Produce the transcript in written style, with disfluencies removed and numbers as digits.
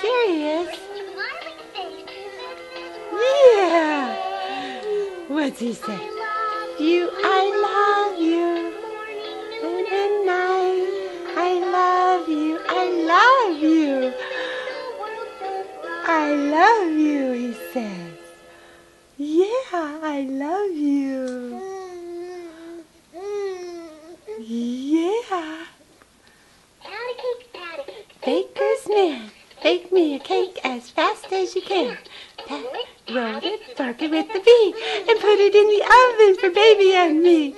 There he is. Yeah. What's he say? I love you. And at night, I love you. I love you. I love you, he says. Yeah, I love you. Yeah. Baker's man, bake me a cake as fast as you can. Roll it, fork it with the bee, and put it in the oven for baby and me.